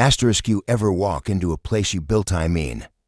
Asterisk, you ever walk into a place you built,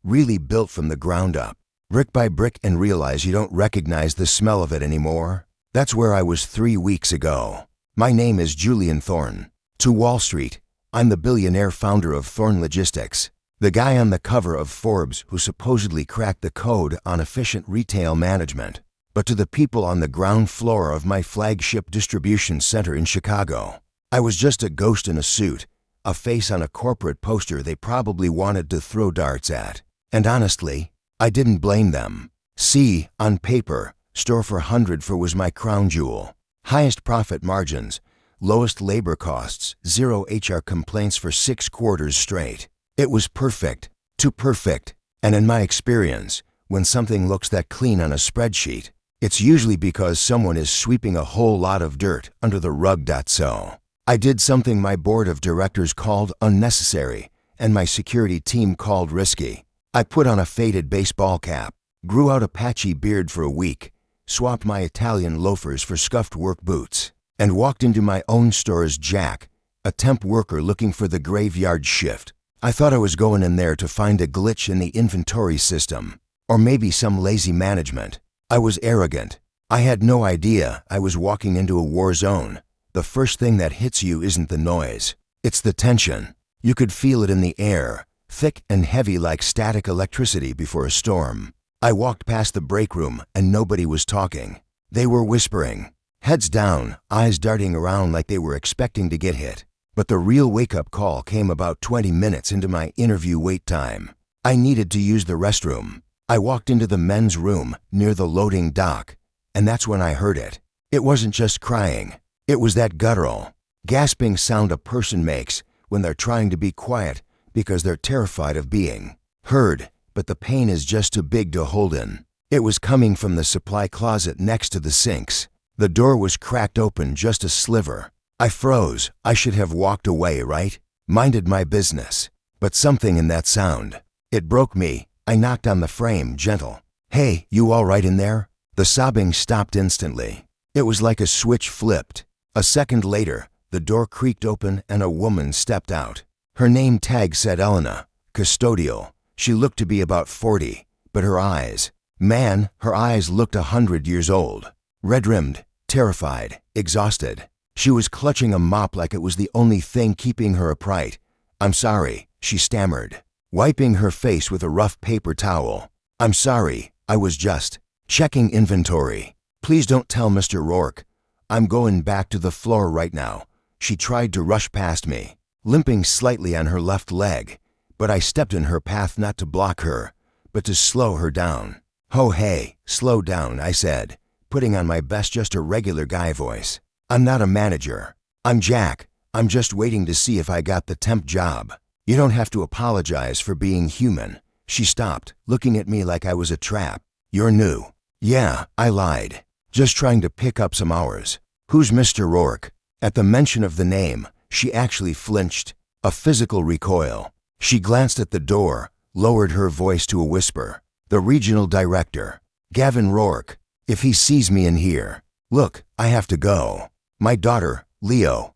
really built from the ground up, brick by brick, and realize you don't recognize the smell of it anymore? That's where I was 3 weeks ago. My name is Julian Thorne. To Wall Street, I'm the billionaire founder of Thorne Logistics, the guy on the cover of Forbes who supposedly cracked the code on efficient retail management. But to the people on the ground floor of my flagship distribution center in Chicago, I was just a ghost in a suit, a face on a corporate poster they probably wanted to throw darts at. And honestly, I didn't blame them. See, on paper, store for 100 for was my crown jewel. Highest profit margins, lowest labor costs, 0 HR complaints for 6 quarters straight. It was perfect, too perfect. And in my experience, when something looks that clean on a spreadsheet, it's usually because someone is sweeping a whole lot of dirt under the rug. So I did something my board of directors called unnecessary and my security team called risky. I put on a faded baseball cap, grew out a patchy beard for a week, swapped my Italian loafers for scuffed work boots, and walked into my own store as Jack, a temp worker looking for the graveyard shift. I thought I was going in there to find a glitch in the inventory system, or maybe some lazy management. I was arrogant. I had no idea I was walking into a war zone. The first thing that hits you isn't the noise, it's the tension. You could feel it in the air, thick and heavy like static electricity before a storm. I walked past the break room and nobody was talking. They were whispering, heads down, eyes darting around like they were expecting to get hit. But the real wake-up call came about 20 minutes into my interview wait time. I needed to use the restroom. I walked into the men's room near the loading dock, and that's when I heard it. It wasn't just crying. It was that guttural, gasping sound a person makes when they're trying to be quiet because they're terrified of being heard, but the pain is just too big to hold in. It was coming from the supply closet next to the sinks. The door was cracked open just a sliver. I froze. I should have walked away, right? Minded my business. But something in that sound, it broke me. I knocked on the frame, gentle. Hey, you all right in there? The sobbing stopped instantly. It was like a switch flipped. A second later, the door creaked open and a woman stepped out. Her name tag said Elena, custodial. She looked to be about 40, but her eyes, man, her eyes looked 100 years old. Red-rimmed, terrified, exhausted. She was clutching a mop like it was the only thing keeping her upright. I'm sorry, she stammered, wiping her face with a rough paper towel. I'm sorry, I was just checking inventory. Please don't tell Mr. Rourke. I'm going back to the floor right now. She tried to rush past me, limping slightly on her left leg, but I stepped in her path not to block her, but to slow her down. Oh hey, slow down, I said, putting on my best just a regular guy voice. I'm not a manager. I'm Jack. I'm just waiting to see if I got the temp job. You don't have to apologize for being human. She stopped, looking at me like I was a trap. You're new. Yeah, I lied. Just trying to pick up some hours. Who's Mr. Rourke? At the mention of the name, she actually flinched, a physical recoil. She glanced at the door, lowered her voice to a whisper. The regional director, Gavin Rourke. If he sees me in here. Look, I have to go. My daughter, Leo,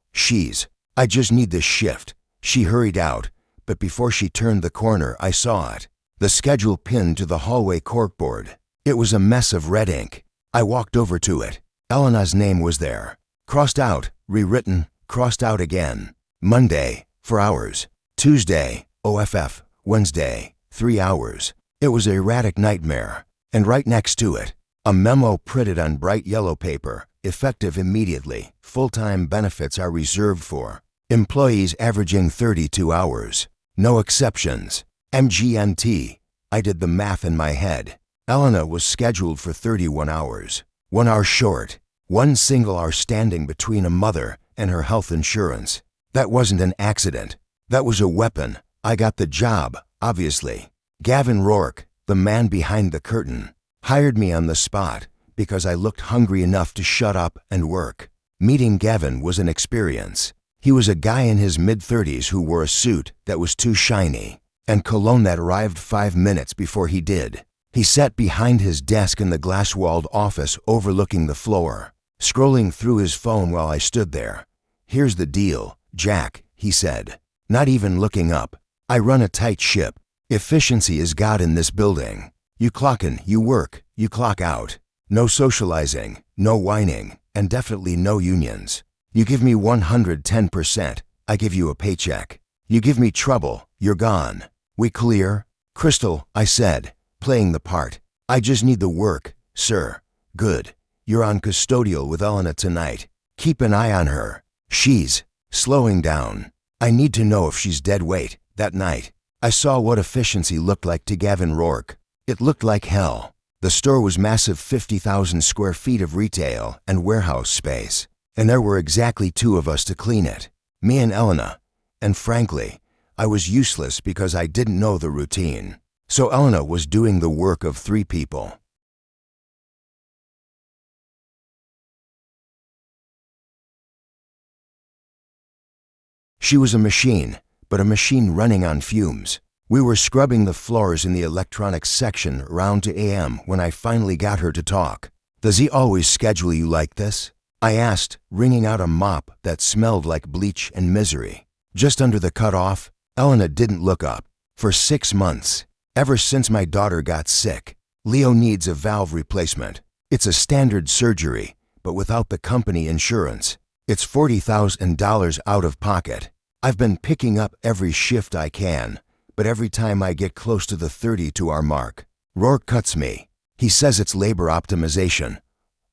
I just need this shift. She hurried out, but before she turned the corner, I saw it. The schedule pinned to the hallway corkboard. It was a mess of red ink. I walked over to it. Elena's name was there. Crossed out, rewritten, crossed out again. Monday, 4 hours. Tuesday, OFF. Wednesday, 3 hours. It was an erratic nightmare. And right next to it, a memo printed on bright yellow paper, effective immediately. Full-time benefits are reserved for employees averaging 32 hours. No exceptions. MGMT. I did the math in my head. Elena was scheduled for 31 hours. 1 hour short. 1 single hour standing between a mother and her health insurance. That wasn't an accident. That was a weapon. I got the job, obviously. Gavin Rourke, the man behind the curtain, hired me on the spot because I looked hungry enough to shut up and work. Meeting Gavin was an experience. He was a guy in his mid-30s who wore a suit that was too shiny and cologne that arrived 5 minutes before he did. He sat behind his desk in the glass-walled office overlooking the floor, scrolling through his phone while I stood there. Here's the deal, Jack, he said. not even looking up. I run a tight ship. Efficiency is God in this building. You clock in, you work, you clock out. No socializing, no whining, and definitely no unions. You give me 110%, I give you a paycheck. You give me trouble, you're gone. We clear? Crystal, I said, playing the part. I just need the work, sir. Good. You're on custodial with Elena tonight. Keep an eye on her. She's slowing down. I need to know if she's dead weight. That night, I saw what efficiency looked like to Gavin Rourke. It looked like hell. The store was massive, 50,000 square feet of retail and warehouse space. And there were exactly 2 of us to clean it. Me and Elena. And frankly, I was useless because I didn't know the routine. So Elena was doing the work of 3 people. She was a machine, but a machine running on fumes. We were scrubbing the floors in the electronics section around 2 a.m. when I finally got her to talk. Does he always schedule you like this? I asked, wringing out a mop that smelled like bleach and misery. Just under the cutoff, Elena didn't look up. For 6 months, ever since my daughter got sick. Leo needs a valve replacement. It's a standard surgery, but without the company insurance. It's $40,000 out of pocket. I've been picking up every shift I can, but every time I get close to the 32-hour mark, Rourke cuts me. He says it's labor optimization.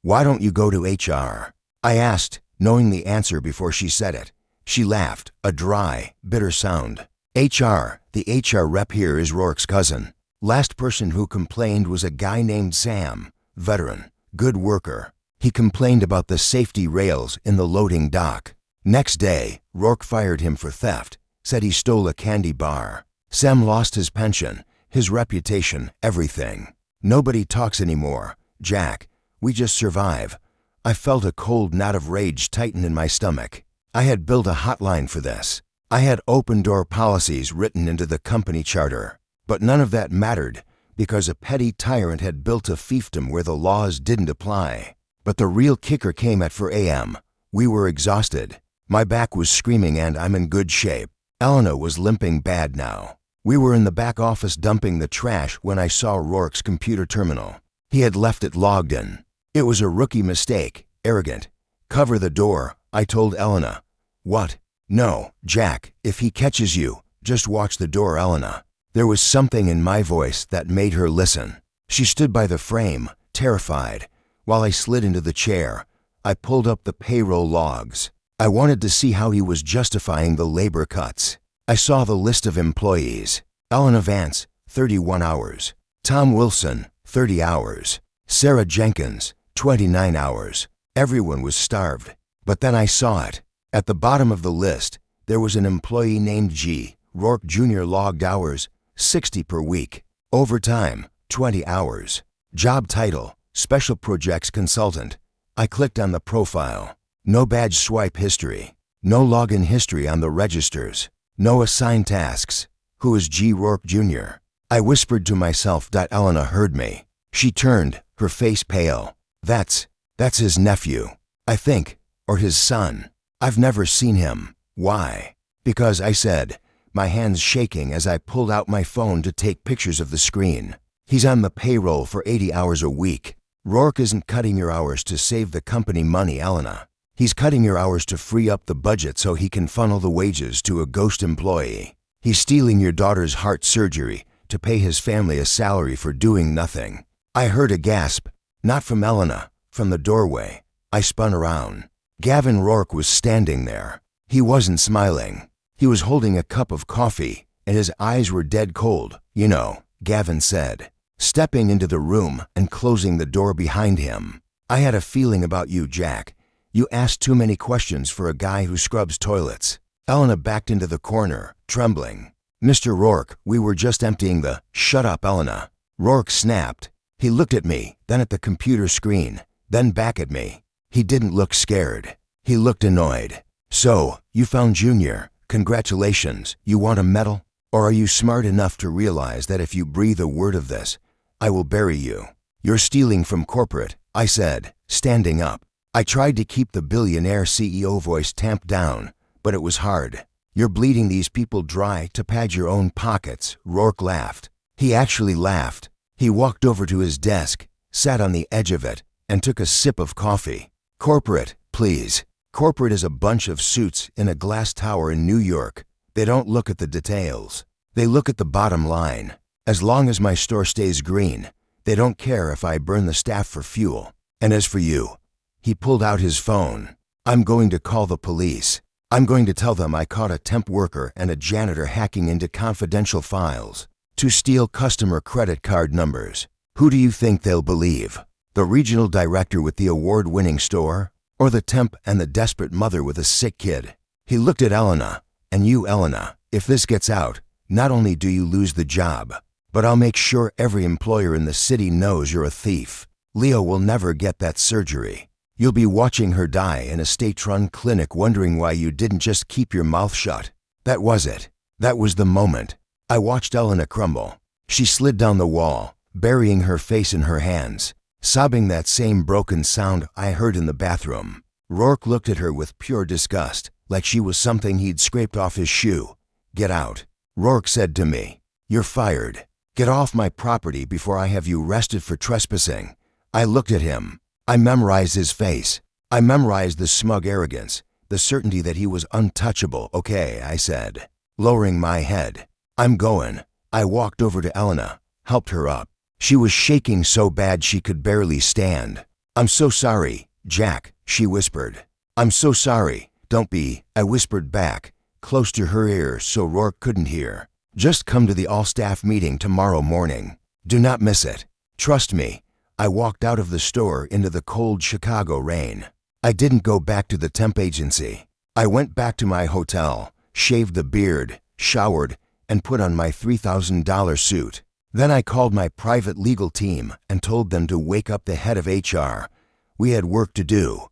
Why don't you go to HR? I asked, knowing the answer before she said it. She laughed, a dry, bitter sound. HR, the HR rep here is Rourke's cousin. Last person who complained was a guy named Sam, veteran, good worker. He complained about the safety rails in the loading dock. Next day, Rourke fired him for theft, said he stole a candy bar. Sam lost his pension, his reputation, everything. Nobody talks anymore. Jack, we just survive. I felt a cold knot of rage tighten in my stomach. I had built a hotline for this. I had open-door policies written into the company charter. But none of that mattered because a petty tyrant had built a fiefdom where the laws didn't apply. But the real kicker came at 4 a.m. We were exhausted. My back was screaming and I'm in good shape. Elena was limping bad now. We were in the back office dumping the trash when I saw Rourke's computer terminal. He had left it logged in. It was a rookie mistake, arrogant. Cover the door, I told Elena. What? No, Jack, if he catches you, just watch the door, Elena. There was something in my voice that made her listen. She stood by the frame, terrified. While I slid into the chair, I pulled up the payroll logs. I wanted to see how he was justifying the labor cuts. I saw the list of employees. Elena Vance, 31 hours. Tom Wilson, 30 hours. Sarah Jenkins, 29 hours. Everyone was starved. But then I saw it. At the bottom of the list, there was an employee named G. Rourke Jr. logged hours, 60 per week. Overtime, 20 hours. Job title, Special Projects Consultant. I clicked on the profile. No badge swipe history. No login history on the registers. No assigned tasks. Who is G. Rourke Jr.? I whispered to myself. Elena heard me. She turned, her face pale. That's his nephew, I think, or his son. I've never seen him. Why? Because, I said, my hands shaking as I pulled out my phone to take pictures of the screen. He's on the payroll for 80 hours a week. Rourke isn't cutting your hours to save the company money, Elena. He's cutting your hours to free up the budget so he can funnel the wages to a ghost employee. He's stealing your daughter's heart surgery to pay his family a salary for doing nothing. I heard a gasp, not from Elena, from the doorway. I spun around. Gavin Rourke was standing there. He wasn't smiling. He was holding a cup of coffee, and his eyes were dead cold. You know, Gavin said, stepping into the room and closing the door behind him. I had a feeling about you, Jack. You asked too many questions for a guy who scrubs toilets. Elena backed into the corner, trembling. Mr. Rourke, we were just emptying the— Shut up, Elena. Rourke snapped. He looked at me, then at the computer screen, then back at me. He didn't look scared. He looked annoyed. So, you found Junior. Congratulations. You want a medal? Or are you smart enough to realize that if you breathe a word of this, I will bury you? You're stealing from corporate, I said, standing up. I tried to keep the billionaire CEO voice tamped down, but it was hard. You're bleeding these people dry to pad your own pockets." Rourke laughed. He actually laughed. He walked over to his desk, sat on the edge of it, and took a sip of coffee. "Corporate, please." Corporate is a bunch of suits in a glass tower in New York. They don't look at the details. They look at the bottom line. As long as my store stays green, they don't care if I burn the staff for fuel. And as for you, he pulled out his phone. "I'm going to call the police. I'm going to tell them I caught a temp worker and a janitor hacking into confidential files to steal customer credit card numbers." Who do you think they'll believe? The regional director with the award-winning store? Or the temp and the desperate mother with a sick kid? He looked at Elena. "And you, Elena, if this gets out, not only do you lose the job, but I'll make sure every employer in the city knows you're a thief. Leo will never get that surgery. You'll be watching her die in a state-run clinic wondering why you didn't just keep your mouth shut." That was it. That was the moment. I watched Elena crumble. She slid down the wall, burying her face in her hands, sobbing that same broken sound I heard in the bathroom. Rourke looked at her with pure disgust, like she was something he'd scraped off his shoe. "Get out." Rourke said to me. "You're fired. Get off my property before I have you arrested for trespassing." I looked at him. I memorized his face. I memorized the smug arrogance, the certainty that he was untouchable. "Okay," I said, lowering my head. "I'm going." I walked over to Elena, helped her up. She was shaking so bad she could barely stand. "I'm so sorry, Jack," she whispered. "I'm so sorry." "Don't be," I whispered back, close to her ear so Rourke couldn't hear. "Just come to the all-staff meeting tomorrow morning. Do not miss it. Trust me." I walked out of the store into the cold Chicago rain. I didn't go back to the temp agency. I went back to my hotel, shaved the beard, showered, and put on my $3,000 suit. Then I called my private legal team and told them to wake up the head of HR. We had work to do.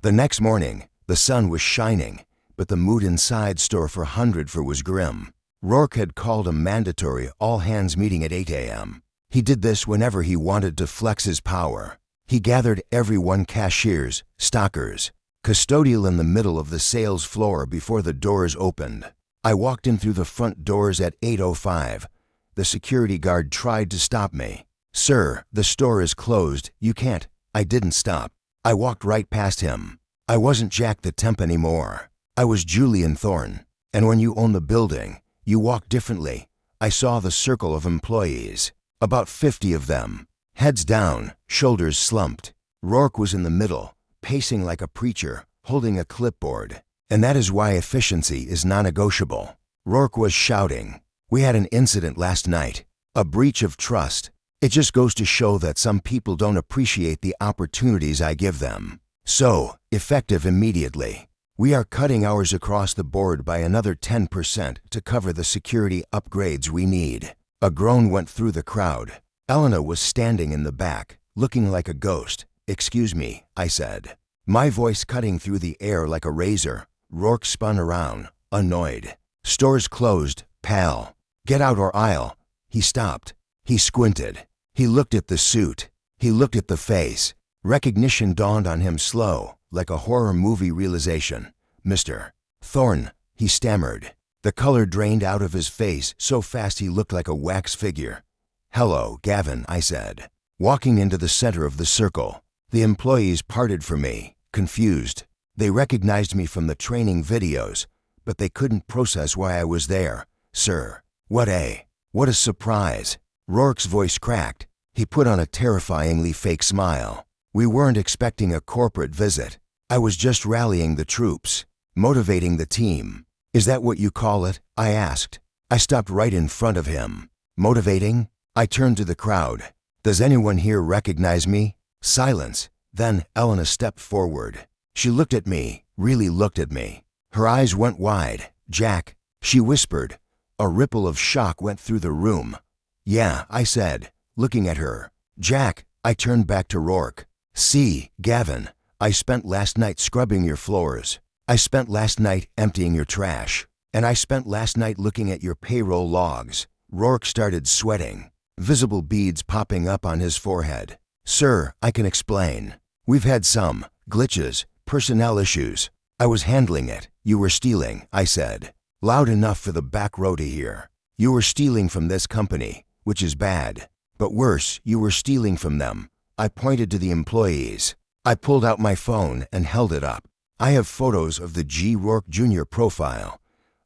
The next morning, the sun was shining, but the mood inside store for 100 was grim. Rourke had called a mandatory all-hands meeting at 8 a.m. He did this whenever he wanted to flex his power. He gathered everyone: cashiers, stockers, custodial in the middle of the sales floor before the doors opened. I walked in through the front doors at 8:05. The security guard tried to stop me. "Sir, the store is closed. You can't." I didn't stop. I walked right past him. I wasn't Jack the temp anymore. I was Julian Thorne. And when you own the building, you walk differently. I saw the circle of employees. About 50 of them. Heads down, shoulders slumped. Rourke was in the middle, pacing like a preacher, holding a clipboard. And that is why efficiency is non-negotiable. Rourke was shouting. "We had an incident last night. A breach of trust. It just goes to show that some people don't appreciate the opportunities I give them. So, effective immediately. We are cutting hours across the board by another 10% to cover the security upgrades we need." A groan went through the crowd. Elena was standing in the back, looking like a ghost. "Excuse me," I said, my voice cutting through the air like a razor. Rourke spun around, annoyed. "Store's closed, pal. Get out or I'll..." He stopped. He squinted. He looked at the suit. He looked at the face. Recognition dawned on him slow, like a horror movie realization. "Mr. Thorne," he stammered. The color drained out of his face so fast he looked like a wax figure. "Hello, Gavin," I said, walking into the center of the circle. The employees parted from me, confused. They recognized me from the training videos, but they couldn't process why I was there. "Sir, what a surprise." Rourke's voice cracked. He put on a terrifyingly fake smile. "We weren't expecting a corporate visit. I was just rallying the troops, motivating the team." "Is that what you call it?" I asked. I stopped right in front of him. "Motivating?" I turned to the crowd. "Does anyone here recognize me?" Silence. Then Elena stepped forward. She looked at me, really looked at me. Her eyes went wide. "Jack," she whispered. A ripple of shock went through the room. "Yeah," I said, looking at her. "Jack," I turned back to Rourke. "See, Gavin, I spent last night scrubbing your floors. I spent last night emptying your trash. And I spent last night looking at your payroll logs." Rourke started sweating, visible beads popping up on his forehead. Sir, I can explain. We've had some glitches, personnel issues. I was handling it. You were stealing, I said. Loud enough for the back row to hear. You were stealing from this company, which is bad. But worse, you were stealing from them. I pointed to the employees. I pulled out my phone and held it up. I have photos of the G. Rourke Jr. profile.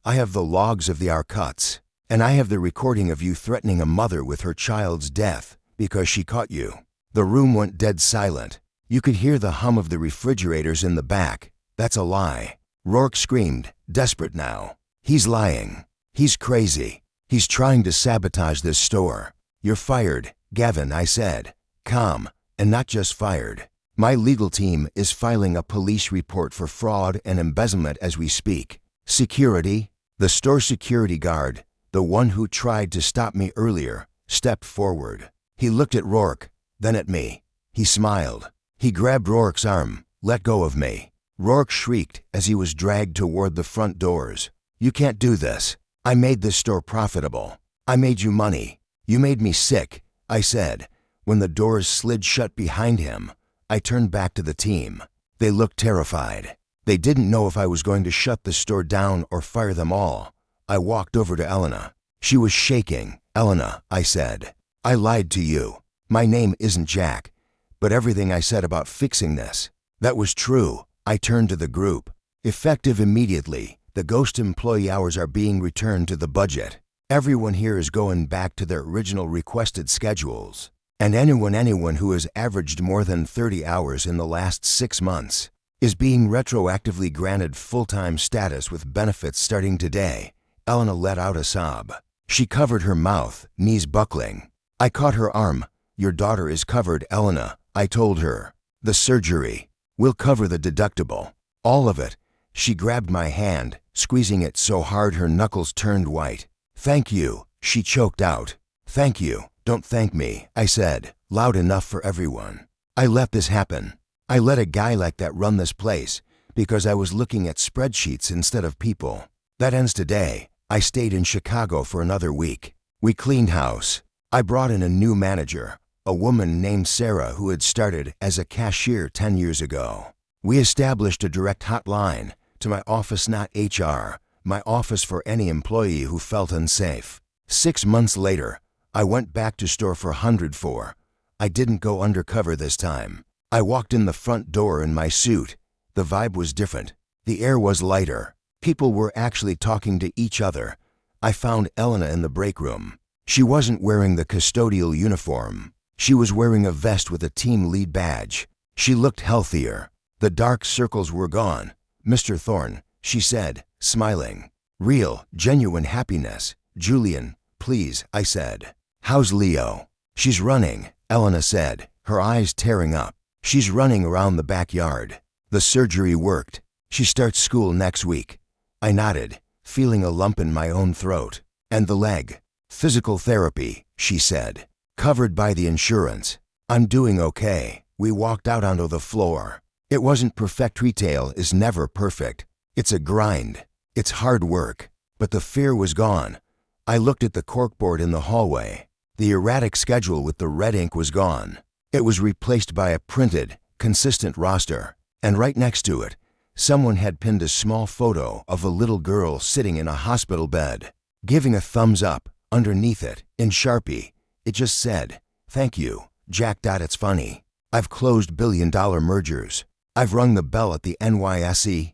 I have the logs of the Arcuts. And I have the recording of you threatening a mother with her child's death because she caught you. The room went dead silent. You could hear the hum of the refrigerators in the back. That's a lie. Rourke screamed, desperate now. He's lying. He's crazy. He's trying to sabotage this store. You're fired, Gavin, I said. Calm, and not just fired. My legal team is filing a police report for fraud and embezzlement as we speak. Security? The store security guard, the one who tried to stop me earlier, stepped forward. He looked at Rourke, then at me. He smiled. He grabbed Rourke's arm. Let go of me. Rourke shrieked as he was dragged toward the front doors. You can't do this. I made this store profitable. I made you money. You made me sick, I said. When the doors slid shut behind him, I turned back to the team. They looked terrified. They didn't know if I was going to shut the store down or fire them all. I walked over to Elena. She was shaking. Elena, I said, I lied to you. My name isn't Jack. But everything I said about fixing this, that was true. I turned to the group. Effective immediately, the ghost employee hours are being returned to the budget. Everyone here is going back to their original requested schedules. And anyone who has averaged more than 30 hours in the last 6 months is being retroactively granted full-time status with benefits starting today. Elena let out a sob. She covered her mouth, knees buckling. I caught her arm. Your daughter is covered, Elena, I told her. The surgery. We'll cover the deductible. All of it. She grabbed my hand, squeezing it so hard her knuckles turned white. Thank you, she choked out. Thank you. Don't thank me, I said, loud enough for everyone. I let this happen. I let a guy like that run this place because I was looking at spreadsheets instead of people. That ends today. I stayed in Chicago for another week. We cleaned house. I brought in a new manager, a woman named Sarah who had started as a cashier 10 years ago. We established a direct hotline to my office, not HR, my office for any employee who felt unsafe. 6 months later, I went back to store for 104. I didn't go undercover this time. I walked in the front door in my suit. The vibe was different. The air was lighter. People were actually talking to each other. I found Elena in the break room. She wasn't wearing the custodial uniform. She was wearing a vest with a team lead badge. She looked healthier. The dark circles were gone. Mr. Thorne, she said, smiling. Real, genuine happiness. Julian, please, I said. How's Leo? She's running, Elena said, her eyes tearing up. She's running around the backyard. The surgery worked. She starts school next week. I nodded, feeling a lump in my own throat. And the leg? Physical therapy, she said. Covered by the insurance. I'm doing okay. We walked out onto the floor. It wasn't perfect. Retail is never perfect. It's a grind. It's hard work. But the fear was gone. I looked at the corkboard in the hallway. The erratic schedule with the red ink was gone. It was replaced by a printed, consistent roster. And right next to it, someone had pinned a small photo of a little girl sitting in a hospital bed, giving a thumbs up. Underneath it, in Sharpie, it just said, thank you, Jack. It's funny. I've closed billion-dollar mergers. I've rung the bell at the NYSE.